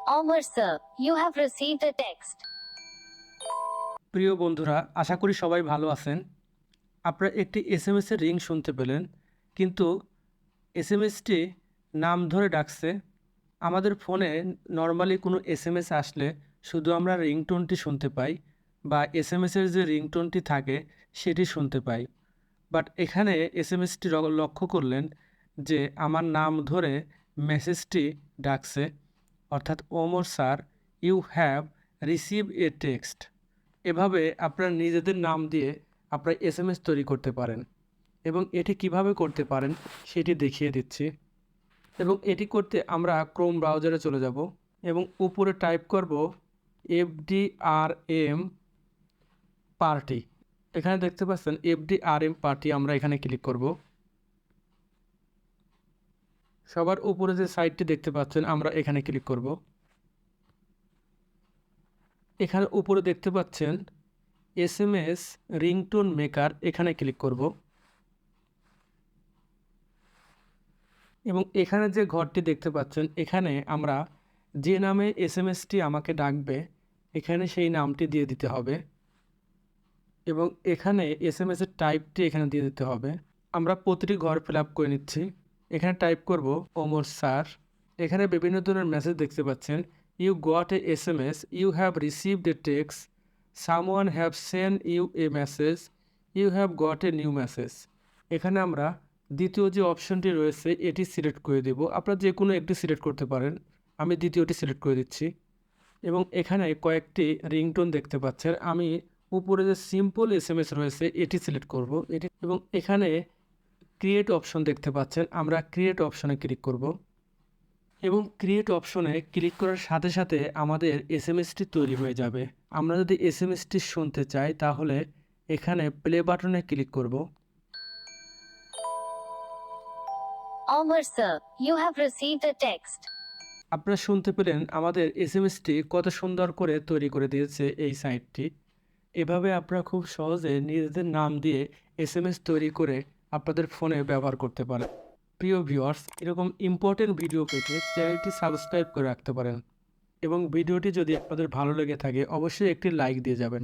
Omar sir, you have received a text. প্রিয় বন্ধুরা, আশা করি সবাই ভালো আছেন। আপনারা একটি এসএমএস এর রিং শুনতে পেলেন, কিন্তু এসএমএসটি নাম ধরে ডাকছে। আমাদের ফোনে নর্মালি কোনো এসএমএস আসলে শুধু আমরা রিংটোনটি শুনতে পাই বা এসএমএসের যে রিংটোনটি থাকে সেটি শুনতে পাই। বাট এখানে এসএমএসটি লক্ষ্য করলেন যে আমার নাম ধরে মেসেজটি ডাকছে, অর্থাৎ Omar sir, you have receive a text. এভাবে আপনারা নিজেদের নাম দিয়ে আপনারা এসএমএস তৈরি করতে পারেন এবং এটি কিভাবে করতে পারেন সেটি দেখিয়ে দিচ্ছি। এবং এটি করতে আমরা ক্রোম ব্রাউজারে চলে যাব এবং উপরে টাইপ করব FDRM পার্টি। এখানে দেখতে পাচ্ছেন FDRM পার্টি, আমরা এখানে ক্লিক করব। সবার উপরে যে সাইটটি দেখতে পাচ্ছেন আমরা এখানে ক্লিক করব। এখানে উপরে দেখতে পাচ্ছেন SMS রিংটোন মেকার, এখানে ক্লিক করব এবং এখানে যে ঘরটি দেখতে পাচ্ছেন এখানে আমরা যে নামে এসএমএসটি আমাকে ডাকবে এখানে সেই নামটি দিয়ে দিতে হবে এবং এখানে এসএমএসের টাইপটি এখানে দিয়ে দিতে হবে। আমরা প্রতিটি ঘর ফিল আপ করে নিচ্ছি। এখানে টাইপ করব ওমর স্যার। এখানে বিভিন্ন ধরনের মেসেজ দেখতে পাচ্ছেন। You got a SMS, you have received a text, someone have send you a message, you have got a new message. এখানে আমরা দ্বিতীয় যে অপশনটি রয়েছে এটি সিলেক্ট করে দেব। আপনারা যে কোনো একটি সিলেক্ট করতে পারেন, আমি দ্বিতীয়টি সিলেক্ট করে দিচ্ছি এবং এখানে কয়েকটি রিংটোন দেখতে পাচ্ছেন। আমি উপরে যে সিম্পল এসএমএস রয়েছে এটি সিলেক্ট করব এটি এবং এখানে ক্রিয়েট অপশন দেখতে পাচ্ছেন, আমরা ক্রিয়েট অপশনে ক্লিক করব এবং ক্রিয়েট অপশনে ক্লিক করার সাথে সাথে আমাদের এসএমএসটি তৈরি হয়ে যাবে। আমরা যদি এসএমএসটি শুনতে চাই তাহলে এখানে প্লে বাটনে ক্লিক করব। Omar sir, you have received a text. আপনারা শুনতে পেলেন আমাদের এসএমএসটি কত সুন্দর করে তৈরি করে দিয়েছে এই সাইটটি। এভাবে আপনারা খুব সহজে নিজেদের নাম দিয়ে এসএমএস তৈরি করে আপনাদের ফোনে ব্যবহার করতে পারেন। প্রিয় ভিউয়ার্স, এরকম ইম্পর্টেন্ট ভিডিও পেতে চ্যানেলটি সাবস্ক্রাইব করে রাখতে পারেন এবং ভিডিওটি যদি আপনাদের ভালো লেগে থাকে অবশ্যই একটি লাইক দিয়ে যাবেন।